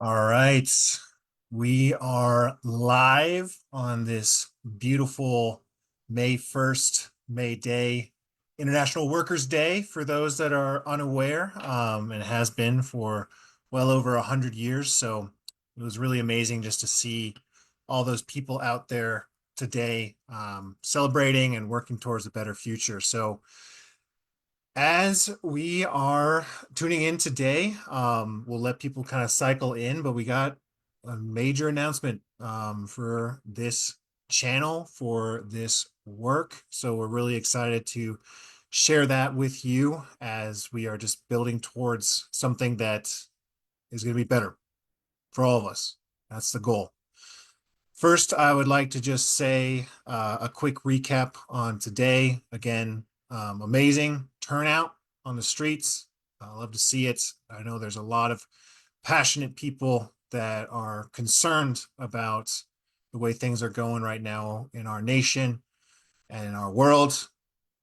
All right. We are live on this beautiful May 1st, May Day, International Workers' Day for those that are unaware. It has been for well over 100 years. So it was really amazing just to see all those people out there today celebrating and working towards a better future. So as we are tuning in today, we'll let people kind of cycle in, but we got a major announcement for this channel, for this work. So we're really excited to share that with you as we are just building towards something that is going to be better for all of us. That's the goal. First, I would like to just say a quick recap on today. Again, amazing turnout on the streets. I love to see it. I know there's a lot of passionate people that are concerned about the way things are going right now in our nation and in our world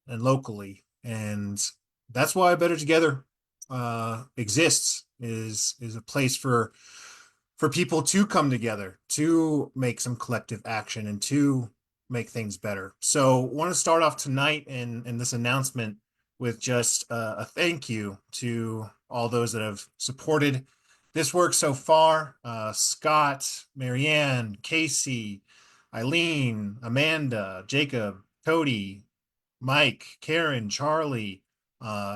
and locally. And that's why Better Together exists, is a place for people to come together to make some collective action and to make things better. So, I want to start off tonight in this announcement with just a thank you to all those that have supported this work so far. Scott, Marianne, Casey, Eileen, Amanda, Jacob, Cody, Mike, Karen, Charlie.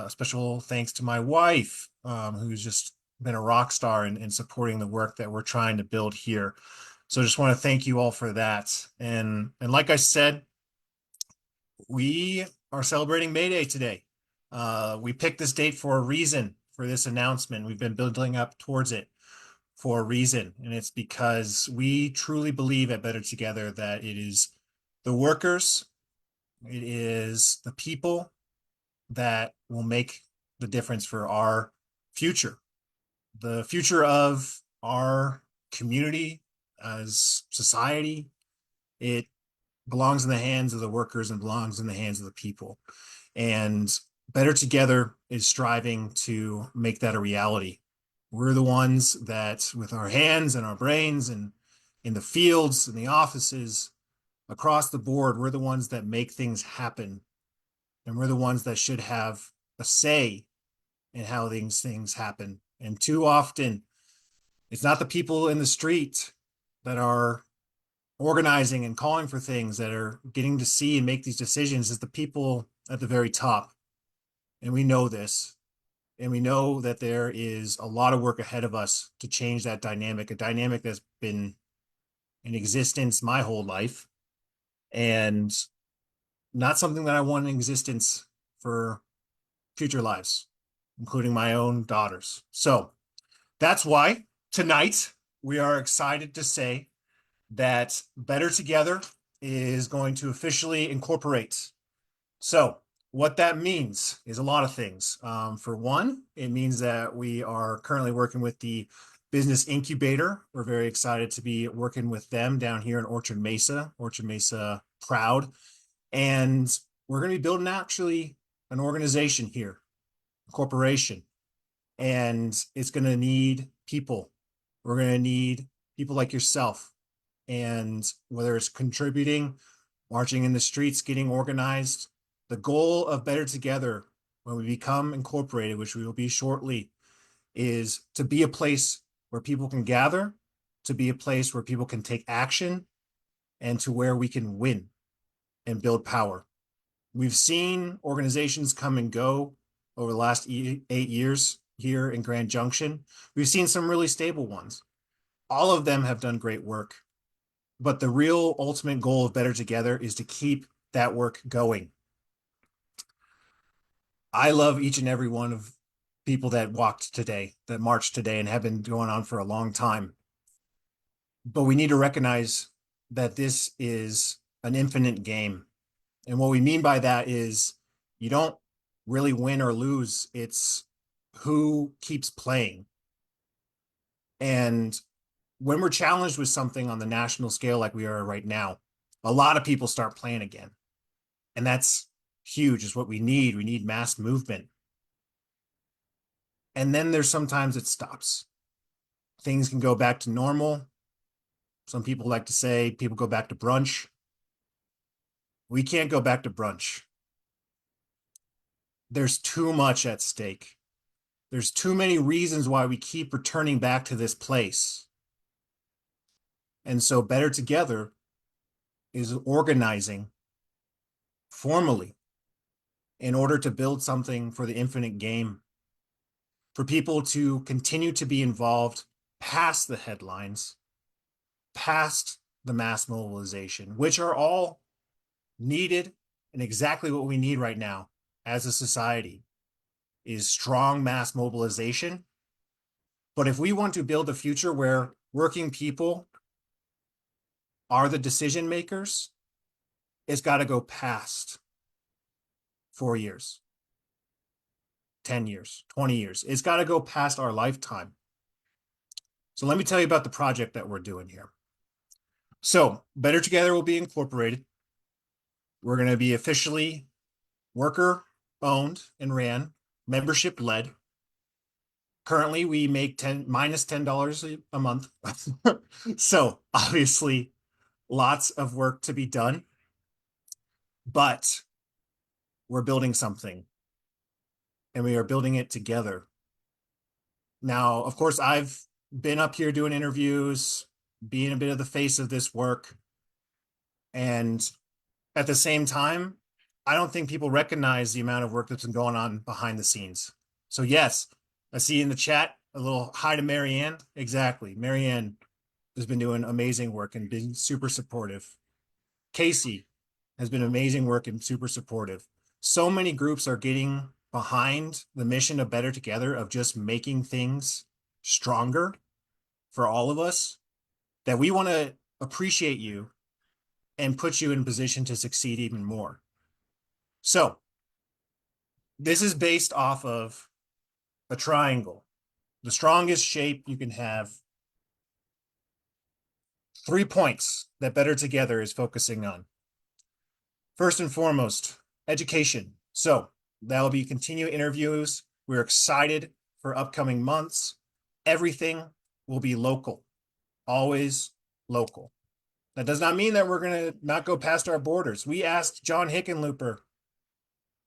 Special thanks to my wife, who's just been a rock star in supporting the work that we're trying to build here. So just want to thank you all for that. And like I said, we are celebrating May Day today. We picked this date for a reason for this announcement. We've been building up towards it for a reason, and it's because we truly believe at Better Together that it is the workers, it is the people that will make the difference for our future, the future of our community as society. It belongs in the hands of the workers and belongs in the hands of the people. And Better Together is striving to make that a reality. We're the ones that, with our hands and our brains and in the fields, in the offices, across the board, we're the ones that make things happen. And we're the ones that should have a say in how these things happen. And too often, it's not the people in the street that are organizing and calling for things that are getting to see and make these decisions. It's the people at the very top. And we know this. And we know that there is a lot of work ahead of us to change that dynamic, a dynamic that's been in existence my whole life and not something that I want in existence for future lives, including my own daughters. So that's why tonight we are excited to say that Better Together is going to officially incorporate. So, what that means is a lot of things. For one, it means that we are currently working with the Business Incubator. We're very excited to be working with them down here in Orchard Mesa proud. And we're going to be building actually an organization here, a corporation, and it's going to need people. We're going to need people like yourself. And whether it's contributing, marching in the streets, getting organized, the goal of Better Together when we become incorporated, which we will be shortly, is to be a place where people can gather, to be a place where people can take action, and to where we can win and build power. We've seen organizations come and go over the last 8 years here in Grand Junction. We've seen some really stable ones. All of them have done great work. But the real ultimate goal of Better Together is to keep that work going. I love each and every one of people that walked today, that marched today, and have been going on for a long time. But we need to recognize that this is an infinite game. And what we mean by that is you don't really win or lose. It's who keeps playing. And when we're challenged with something on the national scale like we are right now, a lot of people start playing again. And that's huge, is what we need. We need mass movement. And then there's sometimes it stops. things can go back to normal. Some people like to say people go back to brunch. We can't go back to brunch. There's too much at stake. There's too many reasons why we keep returning back to this place. And so Better Together is organizing formally in order to build something for the infinite game, for people to continue to be involved past the headlines, past the mass mobilization, which are all needed and exactly what we need right now as a society is strong mass mobilization. But if we want to build a future where working people are the decision makers, it's got to go past 4 years, 10 years, 20 years. It's got to go past our lifetime. So let me tell you about the project that we're doing here. So Better Together will be incorporated. We're going to be officially worker owned and ran, membership led. Currently, we make minus $10 a month. So obviously, lots of work to be done, but we're building something and we are building it together. Now, of course, I've been up here doing interviews, being a bit of the face of this work. And at the same time, I don't think people recognize the amount of work that's been going on behind the scenes. So yes, I see in the chat a little hi to Marianne. Exactly. Marianne has been doing amazing work and been super supportive. Casey has been amazing work and super supportive. So many groups are getting behind the mission of Better Together, of just making things stronger for all of us, that we want to appreciate you and put you in position to succeed even more. So this is based off of a triangle, the strongest shape you can have. 3 points that Better Together is focusing on. First and foremost, education. So that will be continued interviews. We're excited for upcoming months. Everything will be local, always local. That does not mean that we're going to not go past our borders. We asked John Hickenlooper,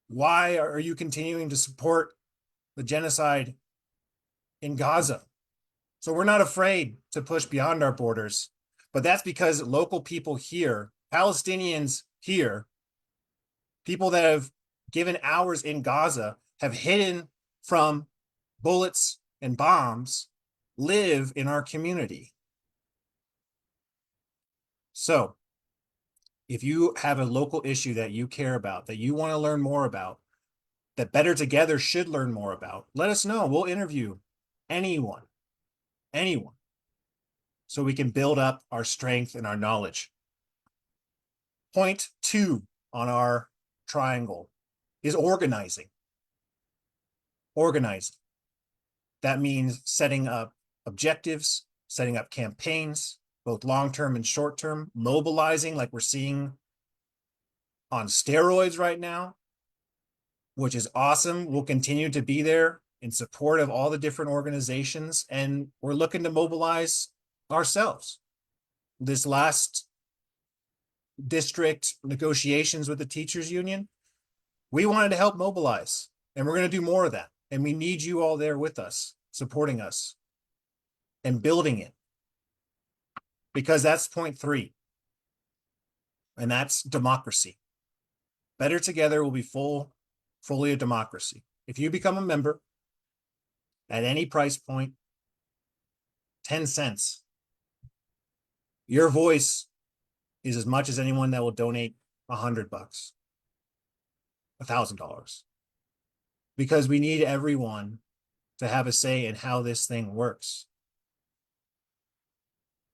why are you continuing to support the genocide in Gaza? So we're not afraid to push beyond our borders, but that's because local people here, Palestinians here, people that have given hours in Gaza, have hidden from bullets and bombs, live in our community. So if you have a local issue that you care about, that you want to learn more about, that Better Together should learn more about, let us know. We'll interview anyone, so we can build up our strength and our knowledge. Point 2 on our triangle is organizing. Organizing. That means setting up objectives, setting up campaigns, both long-term and short-term, mobilizing like we're seeing on steroids right now, which is awesome. We'll continue to be there in support of all the different organizations, and we're looking to mobilize ourselves. This last district negotiations with the teachers union, we wanted to help mobilize, and we're going to do more of that. And we need you all there with us, supporting us and building it, because that's point 3. And that's democracy. Better Together will be fully a democracy. If you become a member at any price point, 10 cents, your voice is as much as anyone that will donate $100, $1,000, because we need everyone to have a say in how this thing works.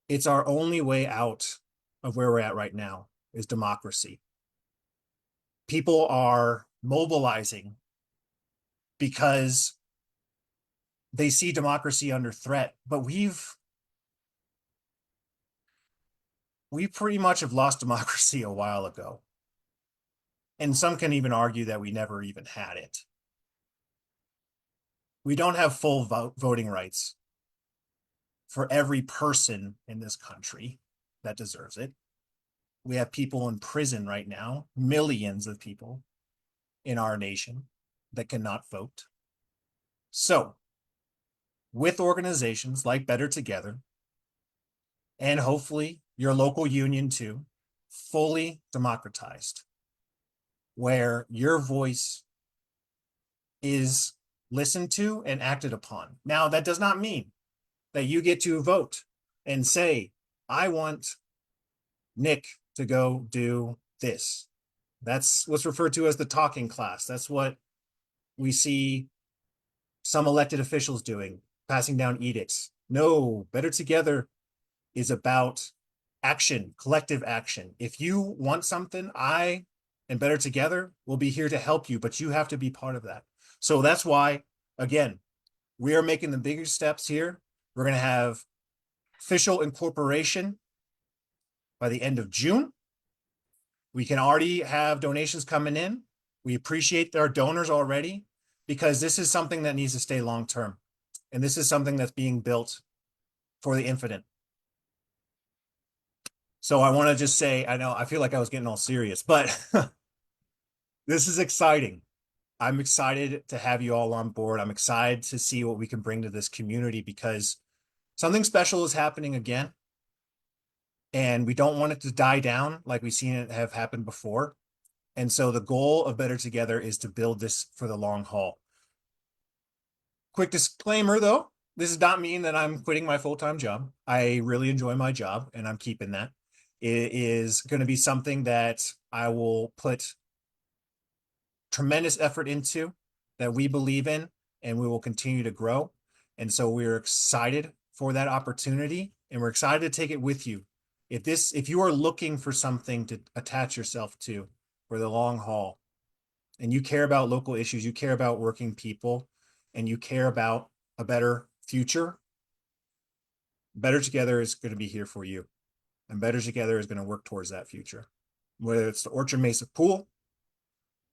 It's our only way out of where we're at right now, is democracy. People are mobilizing because they see democracy under threat, but we pretty much have lost democracy a while ago. And some can even argue that we never even had it. We don't have full voting rights. for every person in this country that deserves it. We have people in prison right now, millions of people in our nation that cannot vote. So, with organizations like Better Together, and hopefully your local union too, fully democratized, where your voice is listened to and acted upon. Now, that does not mean that you get to vote and say, I want Nick to go do this. That's what's referred to as the talking class. That's what we see some elected officials doing, passing down edicts. No, Better Together is about action, collective action. If you want something, I and Better Together will be here to help you, but you have to be part of that. So that's why, again, we are making the bigger steps here. We're going to have official incorporation by the end of June. We can already have donations coming in. We appreciate our donors already because this is something that needs to stay long term. And this is something that's being built for the infinite. So I want to just say, I know I feel like I was getting all serious, but this is exciting. I'm excited to have you all on board. I'm excited to see what we can bring to this community because something special is happening again. And we don't want it to die down like we've seen it have happened before. And so the goal of Better Together is to build this for the long haul. Quick disclaimer though, this does not mean that I'm quitting my full-time job. I really enjoy my job and I'm keeping that. It is going to be something that I will put tremendous effort into, that we believe in, and we will continue to grow. And so we're excited for that opportunity and we're excited to take it with you. If you are looking for something to attach yourself to for the long haul, and you care about local issues, you care about working people, and you care about a better future, Better Together is going to be here for you. And Better Together is going to work towards that future. Whether it's the Orchard Mesa Pool,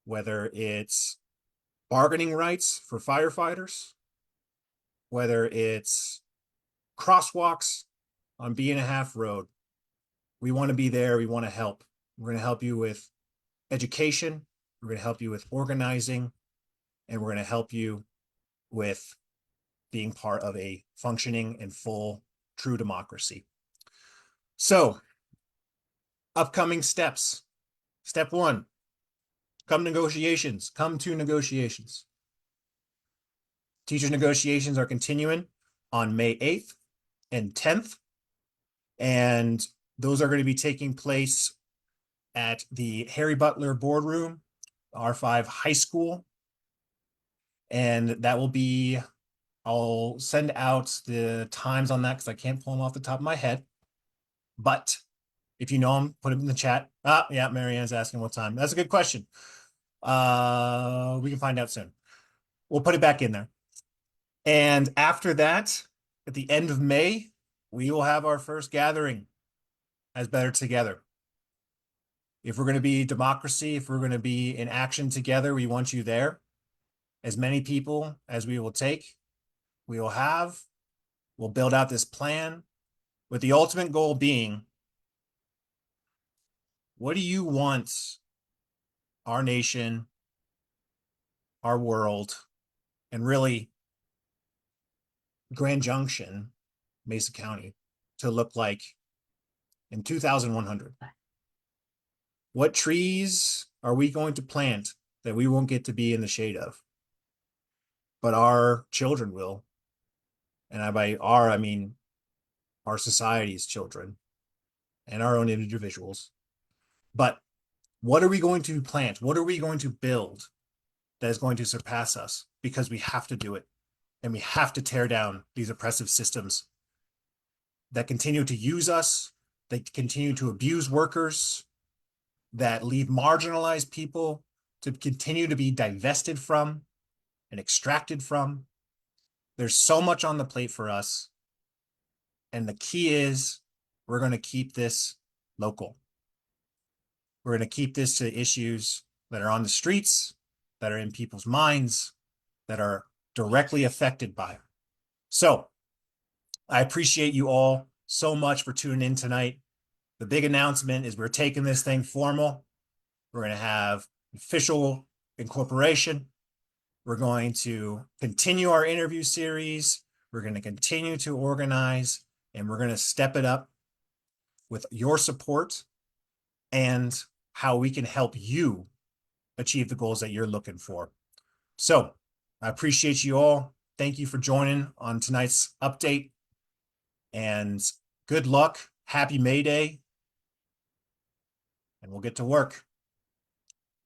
whether it's bargaining rights for firefighters, whether it's crosswalks on B&a-Half Road, we want to be there. We want to help. We're going to help you with education. We're going to help you with organizing, and we're going to help you with being part of a functioning and full true democracy. So, upcoming steps. Step 1, come to negotiations. Teachers negotiations are continuing on May 8th and 10th. And those are going to be taking place at the Harry Butler Boardroom, R5 High School. And that will be, I'll send out the times on that because I can't pull them off the top of my head. But if you know them, put them in the chat. Yeah, Marianne's asking what time. That's a good question. We can find out soon. We'll put it back in there. And after that, at the end of May, we will have our first gathering as Better Together. If we're going to be democracy, if we're going to be in action together, we want you there. As many people as we will take, we will have. We'll build out this plan with the ultimate goal being, what do you want our nation, our world, and really Grand Junction, Mesa County, to look like in 2100? What trees are we going to plant that we won't get to be in the shade of, but our children will? And by our, I mean our society's children and our own individuals. But what are we going to plant? What are we going to build that is going to surpass us? Because we have to do it. And we have to tear down these oppressive systems that continue to use us, that continue to abuse workers, that leave marginalized people to continue to be divested from and extracted from. There's so much on the plate for us. And the key is we're going to keep this local. We're going to keep this to issues that are on the streets, that are in people's minds, that are directly affected by it. So I appreciate you all so much for tuning in tonight. The big announcement is we're taking this thing formal. We're going to have official incorporation. We're going to continue our interview series. We're going to continue to organize, and we're going to step it up with your support and how we can help you achieve the goals that you're looking for. So I appreciate you all. Thank you for joining on tonight's update, and good luck. Happy May Day, and we'll get to work.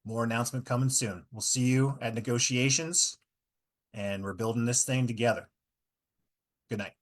More announcement coming soon. We'll see you at negotiations, and we're building this thing together. Good night.